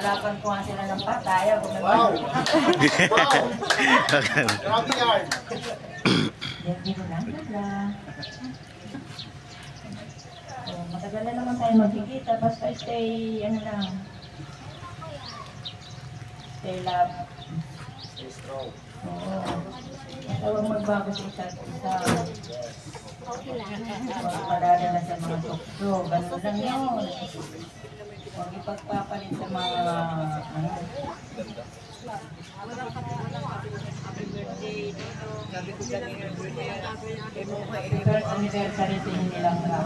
Halapan ko nga sila ng pataya. Wow! Wow! Grabe yan! Matagal na naman tayo magkikita. Basta stay, ano lang. Stay love. Stay strong. Oo. Basta huwag magbago sa isa't isa. Huwag padadala sa mga tukso. Ganun lang yun. Huwag ipagpapalit sa mga ano. First anniversary ito hindi lang ka.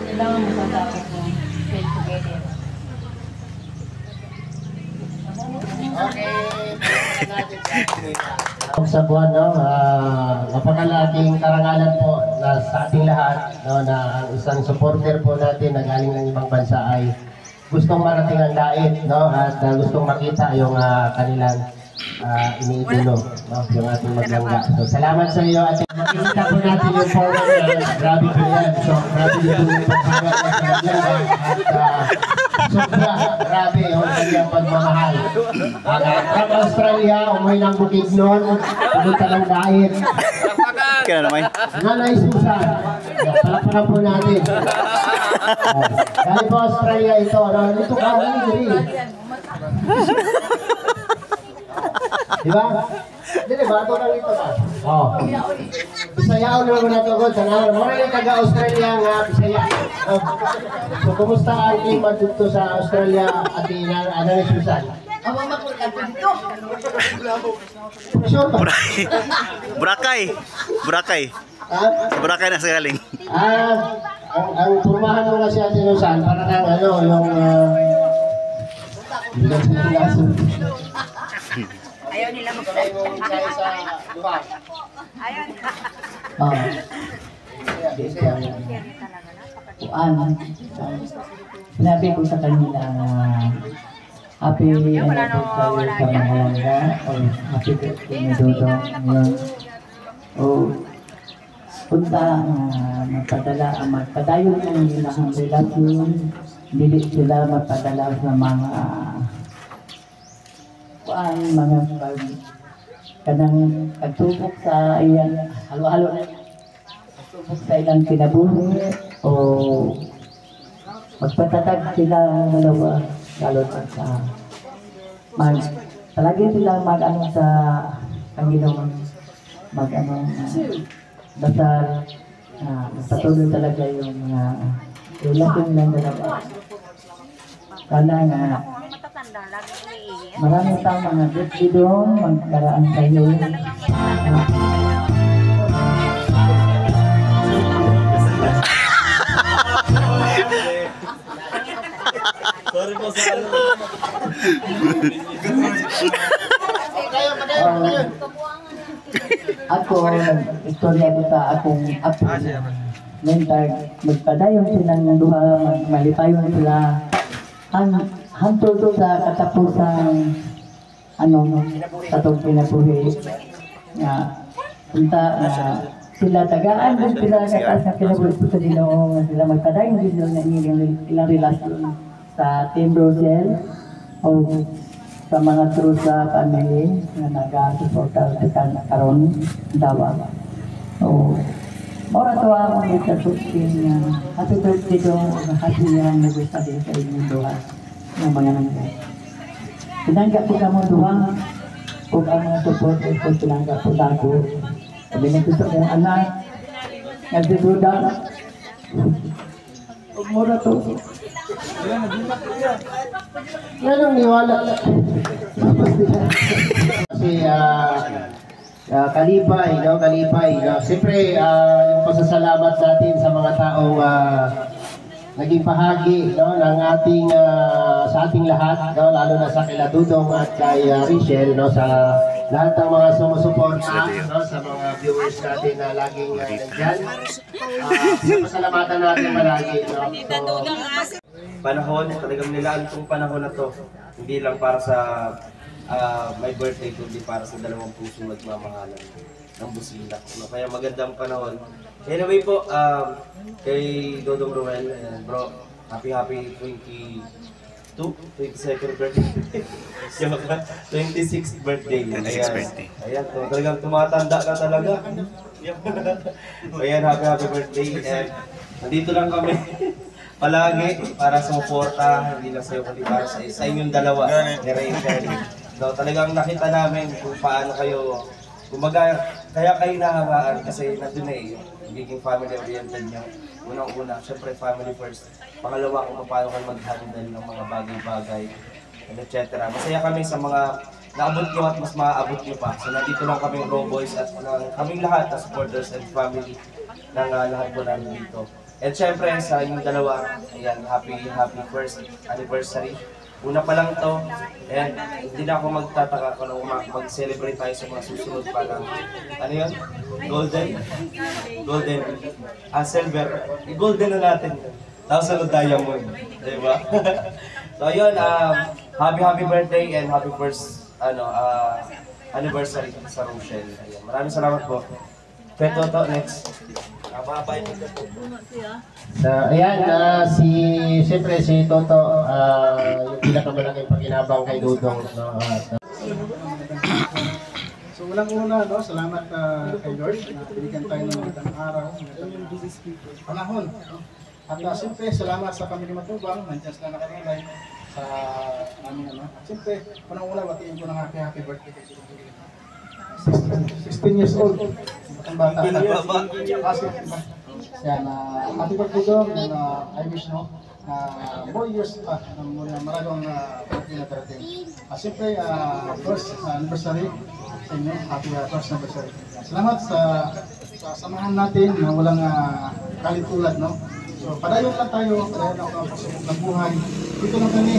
Kailangan masasabi ko stay together. Okay. Sa buwan, no, napakalaking karangalan po na sa ating lahat, no, na ang isang supporter po natin na galing ng ibang bansa ay gustong marating ang dait, no, at gustong makita yung kanilang iniitulo, no, yung ating maglangga. So, salamat sa iyo at makikita po natin yung forward na grabe po yan. So, grabe po yung pagkagat na kanilang at sobra, grabe yung kanyang pagmamahal. From Australia, umuwi ng Bukidnon, pumunta ng dait. Kaya naman. Nanay Susan, palakpakan po natin. Galing po Australia ito, dito ka, hindi. Diba? Hindi, bato lang ito ba? Oo. Bisayaw naman na ito ko. Muna yung taga-Australia nga, Bisaya. So, kumusta ang klima dito sa Australia at Nanay Susan? Sure ba? Burakay. Burakay. Ha? Sa Burakay na sa galing. Ang turmahan mo kasi Ate Susan, para kang ano, yung... Ayaw nila magsalita. Sa lupa. Ayaw. Sinabi ko sa kanila na happy anniversary sa mga langga o happy birthday ni Dodong ngayon. O punta magpadayon ng nilang relasyon, dili sila magpadala sa mga kanang pagtubok sa iyang halo-halo na pagtubok sa ilang kinabuhi o magpatatag sila dalawa lalo sa palagi sila mag-ano sa Panginoon mag-ano dasal patuloy talaga yung relasyon ng dalawa kana nga marami tayong mga birthday doon, magkaraan kayo. Sorry po sa ano. Ako, istorya ko sa akong apo. Mental, magpadayon silang duha, malipayon sila. Hantod to sa katapusan katong kinabuhi nga punta sila tagaan din sila kataas na kinabuhi sa Ginoo sila magpadayon din sila ng ilang relasyon sa Team Rosel o sa mga true sa family na nag-suporta sa karon dawa. So, mora to ako sa sukin happy birthday to happy anniversary sa inyong duha ng mga nangyay. Tinanggap ko ka mo duwang kung ang mga support ko tinanggap ko dako. Sabi na gusto kong anak, nagdibuda. Huwag mo na to. Yan ang niwala. Kasi kalipay, no? Kalipay. No? Siyempre, yung pasasalamat natin sa mga taong naging bahagi, no, ng ating sa ating lahat, no, lalo na sa kila Dudong at kay Richelle, no, sa lahat ng mga sumusuporta, no, sa mga viewers natin na laging nandyan. Pasalamatan natin malagi, no. So, panahon, talagang nilaan itong panahon na to, hindi lang para sa my birthday, kundi para sa dalawang pusong nagmamahalan ng Busilak. No? Kaya magandang panahon. Anyway po, kay Dodong Ruel, bro, happy 20 22nd birthday. 26th birthday. 26th birthday. Ayan, talagang tumatanda ka talaga. Ayan, happy birthday. And nandito lang kami palagi para sumuporta, hindi lang sa'yo kundi para sa inyong dalawa ni Ray and Shirley. So, talagang nakita namin kung paano kayo, kumbaga, kaya kayo nahamaan kasi nandun na yung magiging family-oriented nyo. Unang-una, syempre family first. Pangalawa, kung paano kayo mag-handle ng mga bagay-bagay, etc. Masaya kami sa mga naabot nyo at mas maaabot nyo pa. So, nandito lang kami Raw Boys at kaming lahat na supporters and family ng lahat po namin dito. And syempre sa inyong dalawa, ayan, happy first anniversary. Una pa lang to, and hindi na ako magtataka kung mag-celebrate tayo sa mga susunod pa ng, ano yun? Golden, silver, golden na natin. Tapos ano, diamond, diba? So ayun, happy birthday and happy first anniversary sa Rochelle. Ayan, maraming salamat po. Peto to, next. So, ayan, siyempre si Toto, yung pinakamalaking pakinabang kay Dudong. No? So unang-una, no, salamat kay Lord na binigyan tayo ng magandang araw, magandang panahon. No? At siyempre, salamat sa pamilya Matubang, nandiyan sila nakalagay sa namin. At siyempre, unang-una, batiin ko ng happy birthday kay Dudong. 16 years old. Ang bata na. Yan, happy birthday Dong, and I wish more years pa, maraming birthday na darating. Siyempre, first anniversary sa inyo, happy first anniversary. Salamat sa samahan natin na walang kalitulad, no? So, padayon lang tayo, padayon lang ang pagsubok ng buhay. Dito lang kami,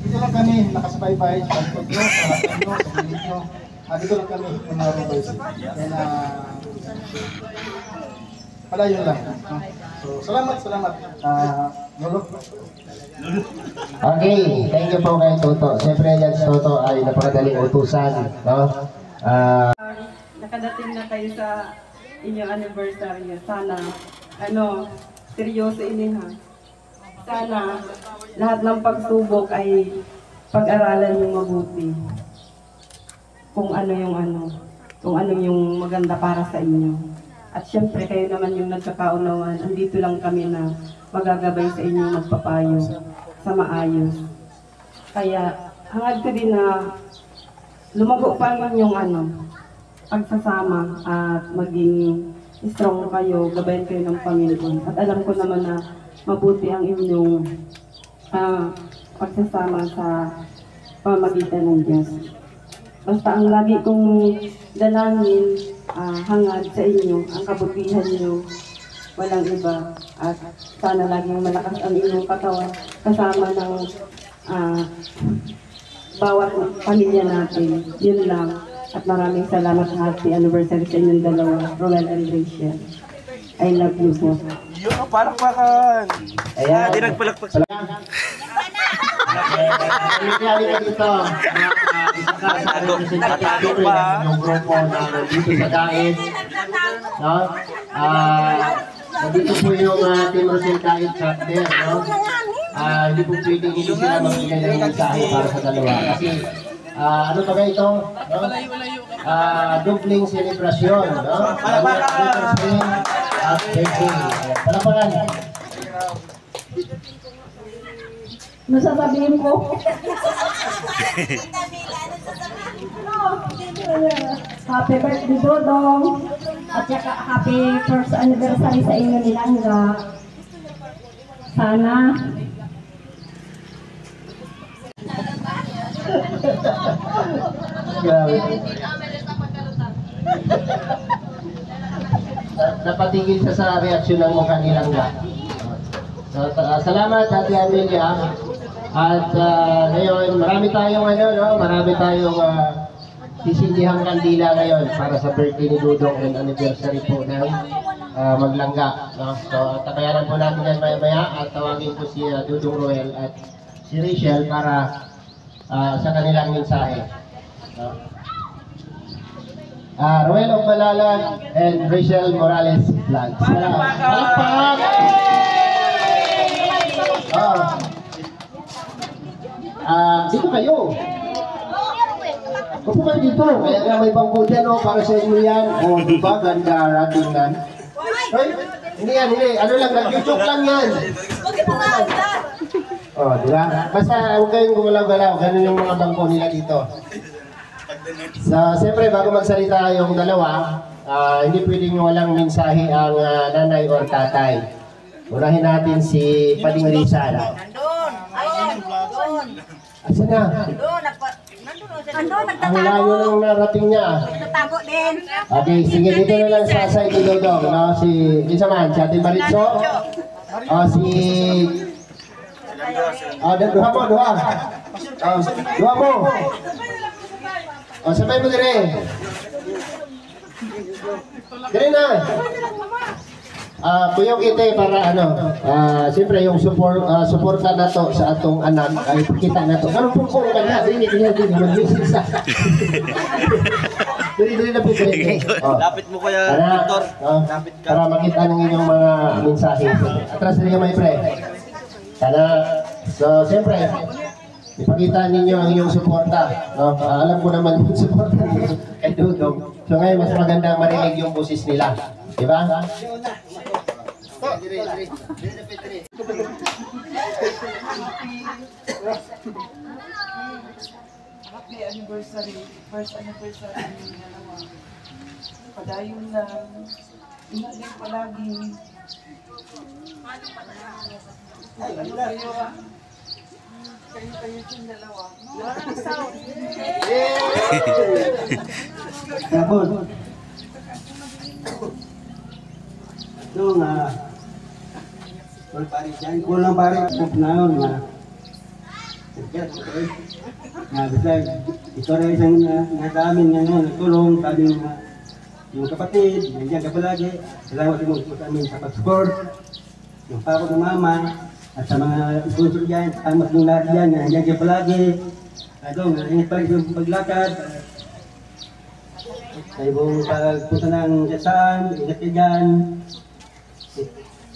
dito lang kami nakasabay-bay sa likod nyo, sa lahat nyo, sa pilit nyo. Dito lang kami ng mga Roboys. And padayon lang. No? So, salamat. Lolo. Okay, thank you po kay Toto. Siyempre yan si Toto ay napakadaling utusan. No? Nakadating na kayo sa inyong anniversary. Sana, seryoso ini ha. Sana, lahat ng pagsubok ay pag-aralan yung mabuti. Kung ano yung maganda para sa inyo. At syempre, kayo naman yung nagkakaunawan. Andito lang kami na magagabay sa inyo, magpapayo sa maayos. Kaya, hangad ko din na lumago pa ang inyong pagsasama at maging strong kayo, gabayan kayo ng Panginoon. At alam ko naman na mabuti ang inyong pagsasama sa pamagitan ng Diyos. Basta ang lagi kong dalangin, hangad sa inyo, ang kabutihan niyo, walang iba. At sana laging malakas ang inyong katawan kasama ng bawat pamilya natin. Yun lang. At maraming salamat sa happy anniversary sa inyong dalawa, Roel and Rachel. I love you po. Yun, palakpakan! Ayan, Hindi nagpalakpak. Nangyari ka dito. Natago pa. Yung grupo na nandito sa Dait. No? Nandito po yung Team Rosel Dait chapter. No? Hindi po pwedeng hindi sila magbigay ng mensahe para sa dalawa. Kasi ano pa ba ito? No? Dumpling celebration. No? At birthday. Palapakan. Masasabihin ko. Happy birthday Dodong. At saka happy first anniversary sa inyo ni Langga. Sana Grabe. Napatigil siya sa reaksyon ng mukha ni Langga. So, salamat Ate Amelia. At ngayon, marami tayong sisindihang kandila ngayon para sa birthday ni Dudong and anniversary po ng Maglangga. No? So, takayanan po natin yan maya-maya at tawagin ko si Dudong Roel at si Rachel para sa kanilang mensahe. No? Roel of Malalag and Rachel Morales Vlogs. Palakpak! dito kayo. Upo kayo dito. Kaya nga may bangko dyan, para sa inyo yan. O, diba? Ganda rating nan. Ay, hindi yan, hindi. Ano lang, nag-YouTube lang yan. O, diba? Basta huwag kayong gumalaw-galaw. Ganun yung mga bangko nila dito. So, siyempre, bago magsalita yung dalawa, hindi pwedeng walang mensahe ang nanay or tatay. Unahin natin si Pading Rizal. Nandun! Ayun! Doon! Asan na? Nandun! Nandun! Ang layo ng narating niya. Nagtatago din! Okay, sige, dito na lang sa side ni Dodong, no? Si, isa man, si Ate Maritzo. Si... duha mo, duha. Duha mo. Sabay mo dire. Dire na. Kuyog ite para siyempre yung suporta na to sa atong anak ay kita na to. Karon po ka na, dili mag-music sa. Dili na po dire. Lapit mo kaya, Victor. Lapit ka. Para makita ng inyong mga mensahe. Atras din may pre. So siyempre ipakita ninyo ang inyong suporta. No? Alam ko naman yung suporta ninyo kay Dudong. So ngayon mas maganda marinig yung boses nila. Diba? Happy anniversary, first anniversary ng dalawa. Padayon lang, ingat palagi. Ano kayo kayo yung dalawa. Tapos, nung kulang pare, naon na bisay, ito rin isang nagkaamin ngayon, nagtulong, sabi yung kapatid, nandiyan ka palagi, salamat sa amin sa pag-support, yung pako ng mama, at sa mga sponsor dyan, tamas ng lahat dyan, nandiyan ka palagi, ingat palagi sa paglakad, sa ibong pagpunta ng sasaan, ingat ka dyan,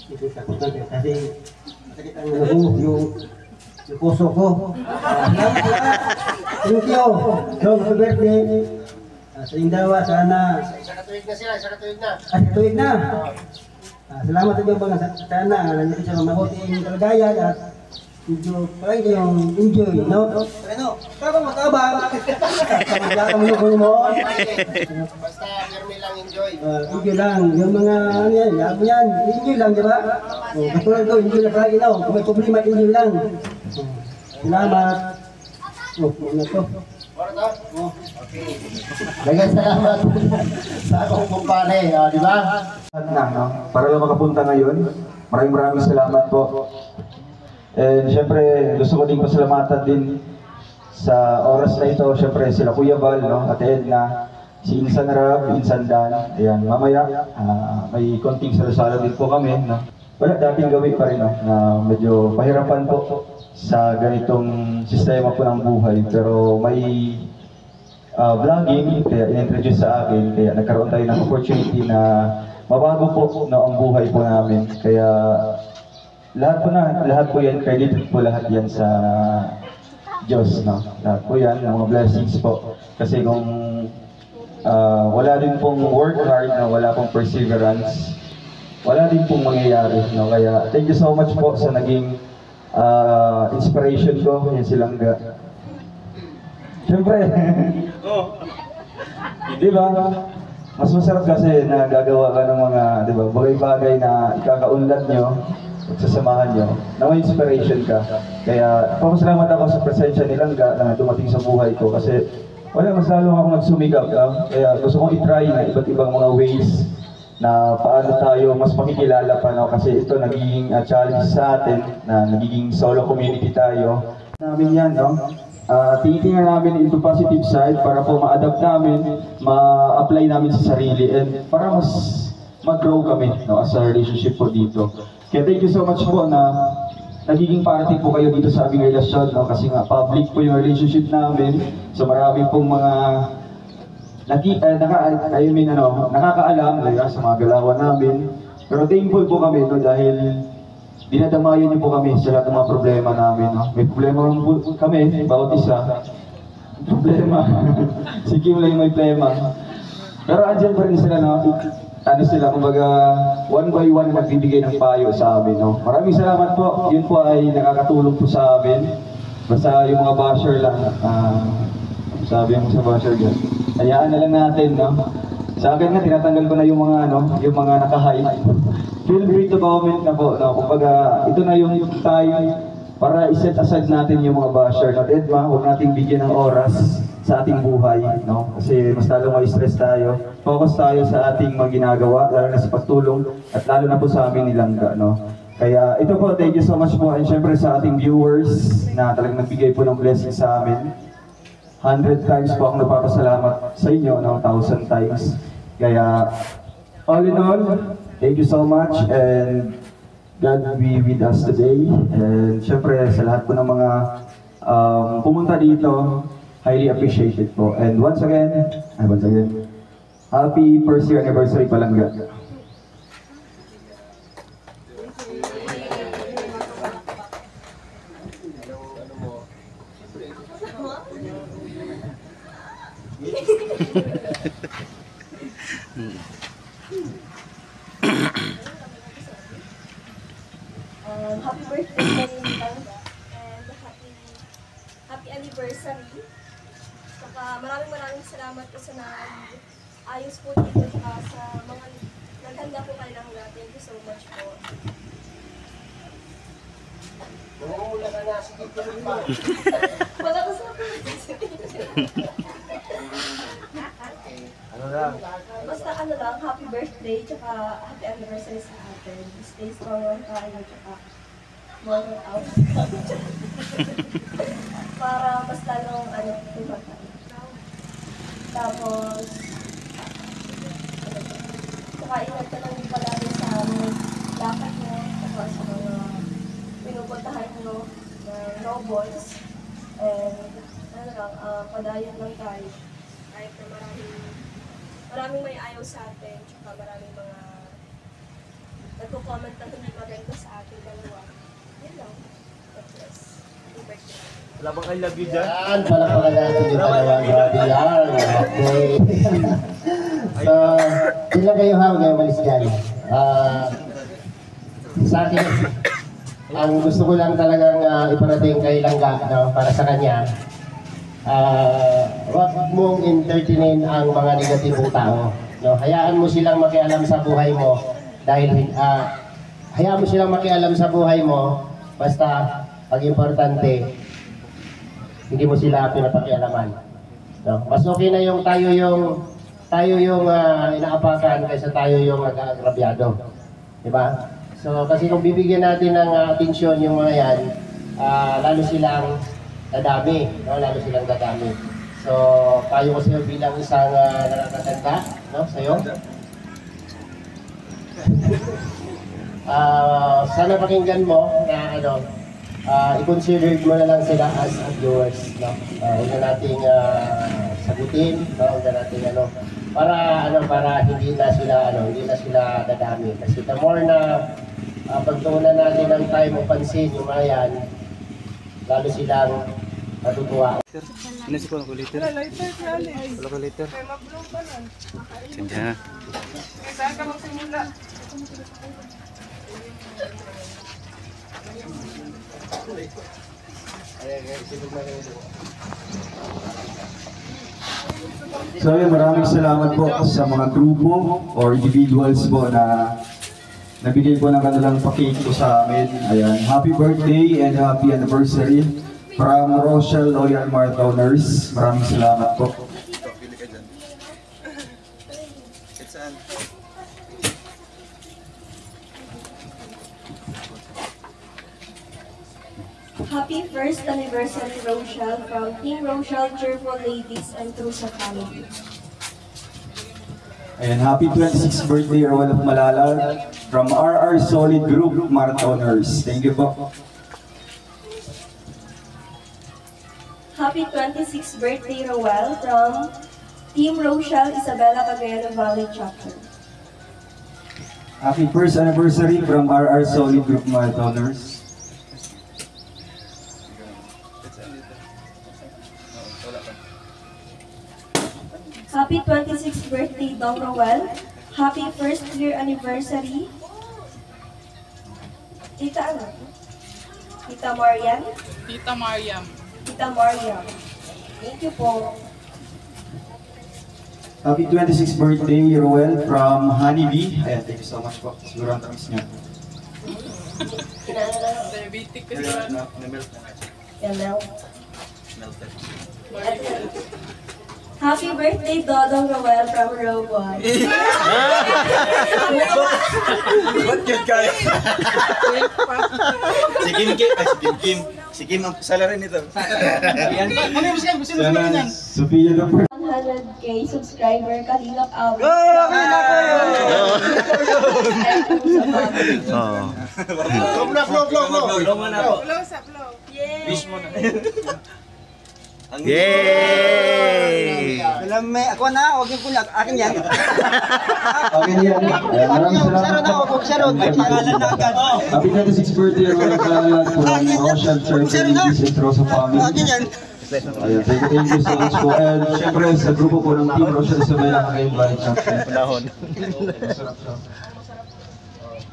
ito sa punta kasi masakit ang yung puso ko. Thank you. Happy birthday. Sa inyong dalawa, sana. Sakatuwid na sila, sakatuwid na. Sakatuwid na. Salamat sa Diyos mga sana. Nandito sa mabuting kalagayan at medyo parang yung enjoy, no? Ano? Kapag matabang. Kapag mo mo. Basta firme lang enjoy. Enjoy lang. Yung mga ano yan, yan. Enjoy lang, di ba? Katulad ko, enjoy na palagi daw. Kung may problema, enjoy lang. Salamat. Ano to? Dagang salamat sa akong kumpare, di ba? Para lang makapunta ngayon, maraming salamat po. And syempre, gusto ko din pasalamatan din sa oras na ito, syempre sila Kuya Val, Ate Edna, si Insan Rab, Insan Dan. Ayan, mamaya may konting salusalo din po kami. Wala, dating gawin pa rin na medyo pahirapan po sa ganitong sistema po ng buhay. Pero may vlogging, kaya in-introduce sa akin, kaya nagkaroon tayo ng opportunity na mabago po ang buhay po namin. Kaya lahat po yan, credited po lahat yan sa Diyos, Lahat po yan, ng mga blessings po. Kasi kung wala din pong work hard, wala pong perseverance, wala din pong mangyayari, Kaya thank you so much po sa naging inspiration ko, yan silang Siyempre, di ba? Mas masarap kasi na gagawa ka ng mga, di ba, bagay-bagay na ikakaunlad nyo, pagsasamahan nyo, na may inspiration ka. Kaya, papasalamat ako sa presensya nilang na dumating sa buhay ko kasi wala, mas lalo akong nagsumigap. Kaya gusto kong itry na iba't ibang mga ways na paano tayo mas makikilala pa, kasi ito nagiging challenge sa atin na nagiging solo community tayo. Namin yan, tinitingnan namin into positive side para po ma-adapt namin, ma-apply namin sa sarili, and para mas mag-grow kami as a relationship po dito. Kaya thank you so much po na nagiging party po kayo dito sa aming relasyon, kasi nga public po yung relationship namin. So marami pong mga nakakaalam sa mga galawan namin. Pero thankful po kami dahil dinadamayan niyo po kami sa lahat ng mga problema namin. No? May problema kami, bawat isa. Problema. Si Kim lang may problema. Pero andyan pa rin sila, no? Ano sila, kumbaga, one by one magbibigay ng payo sa amin, no? Maraming salamat po. Yun po ay nakakatulong po sa amin. Basta yung mga basher lang, sabi mo sa basher dyan. Hayaan na lang natin, no? Sa akin nga, tinatanggal ko na yung mga, yung mga naka-hide. Feel free to comment na po, no? Kumbaga, ito na yung time para iset aside natin yung mga basher. No, Edma, huwag nating bigyan ng oras sa ating buhay, no? Kasi mas lalo ma-stress tayo. Focus tayo sa ating mga ginagawa, lalo na sa pagtulong, at lalo na po sa aming nilangga, no? Kaya ito po, thank you so much po, and syempre sa ating viewers na talagang nagbigay po ng blessing sa amin. 100 times po ako nagpapasalamat sa inyo, no? 1,000 times. Kaya, all in all, thank you so much, and God be with us today. And syempre, sa lahat po ng mga pumunta dito, highly appreciated po. And once again, happy first year anniversary Palangga. Happy birthday, Palangga, and happy anniversary. Saka maraming salamat po sa ayos po dito sa mga naghanda po kayo ng lahat. Thank you so much po. Wala ko sa basta ano lang, happy birthday, tsaka happy anniversary sa atin. Stay strong lang tayo, tsaka more out. Para mas lalong tumatayo. Tapos, tsaka ingat ka lang palagi sa aming lakad mo, tsaka sa mga pinupuntahan mo ng nobles. And, padayon lang tayo. Kahit na maraming may ayaw sa atin, tsaka maraming mga nagko-comment na hindi maganda sa ating dalawa. Yun lang. God bless. Happy birthday. Wala bang I love you dyan? Yan, palakpakan natin yung dalawa. Grabe yan. Okay. So, sila kayo ha, huwag kayo malis dyan. Sa akin, ang gusto ko lang talagang iparating kay Langga, no, para sa kanya, wag mong entertainin ang mga negatibong tao. No? Hayaan mo silang makialam sa buhay mo dahil hayaan mo silang makialam sa buhay mo basta ang importante hindi mo sila pinapakialaman. No? Mas okay na yung tayo yung inaapakan kaysa tayo yung nag-aagrabyado. Diba? So kasi kung bibigyan natin ng atensyon yung mga yan, lalo silang dadami, no? Lalo silang dadami. So, payo ko sa'yo bilang isang nakakatanda, no? Sa'yo. Sana pakinggan mo na i-consider mo na lang sila as viewers, no? Huwag na nating sagutin, no? Huwag na nating para hindi na sila dadami. Kasi the more na pagtuunan natin ng time o pansin yung mga yan, lalo silang natutuwa. Inisip ko ng kuliter. Wala kuliter. Kaya mag-vlog ka na. Sindya. Kaya saan ka magsimula? So yun, maraming salamat po sa mga grupo or individuals po na nabigay po ng kanilang pakik po sa amin. Ayan, happy birthday and happy anniversary from Rochelle Loyal Marathoners. Maraming salamat po. Happy first anniversary, Rochelle, from Team Rochelle, Cheerful Ladies, and Trusa Family. And happy 26th birthday, Roel of Malala, from RR Solid Group Marathoners. Thank you po. Happy 26th birthday, Roel, from Team Rochelle, Isabela Cagayan Valley Chapter. Happy first anniversary from RR Solid Group mga donors. Happy 26th birthday, Dong Roel. Happy first year anniversary. Tita ano? Tita Marian? Tita Mariam. Tita Mariam. Thank you po. Happy 26th birthday, Roel from Honeybee. Ayan, thank you so much po. Siguro ang tamis niyo. Diabetic kasi ano. Yeah, melt. Happy birthday, Dodong Roel from Rowan. Ba't yun kaya? Si Kim Kim. Ay, si Kim Kim. Si Kim ang salary nito. Yan. Ano yung siya? Gusto nyo naman yan? Sophia Lopez. 100k subscriber, Kalingap Awit. Blow mo na po. Blow sa blow. Wish mo na. Yay! Alam mo, ako na, huwag yung kulat. Akin yan. Akin yan. Maraming salamat po. May pangalan na agad. Happy 26th birthday, Roel Calan from Ocean Services and Rosa Family. Akin yan. Ayun, thank you so much po. And syempre sa grupo po ng Team Rochelle Isabela naka-invite siya. Panahon.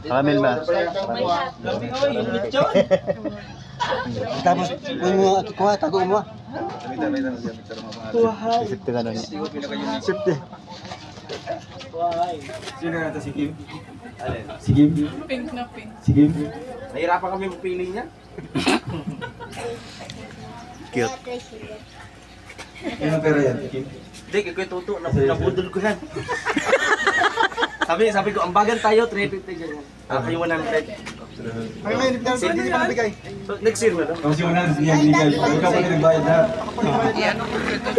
Caramel ba? Tapos, kung mo, kuha, tago mo. Isip ka gano'n niya. Sino na ito si Kim? Alin? Si Kim? Pink na pink. Si Kim? Nahirapan kami magpili niya. Cute. Ano pera yan, Kim? Hindi, kikoy tuto. Nabudol ko yan. sabi ko, ambagan tayo, 350 ganyan. Ako yung 100. Hindi ka nabigay. Next year na. Kasi mo na niya binigay. Huwag ka pa nagbayad na. Yan ang kompleto.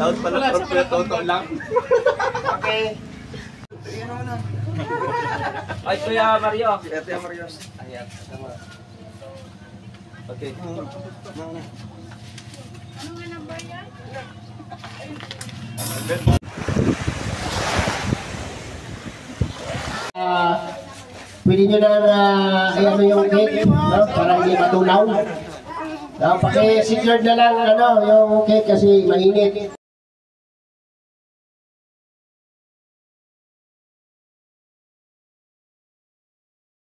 Taon pala, kompleto lang. Okay. Ay, Kuya Mario. Si Ate Mario. Ayan. Okay. Ano nga number yan? Pwede nyo na ayan yung cake, no? Para hindi matunaw. Paki-secured na lang yung cake kasi mainit.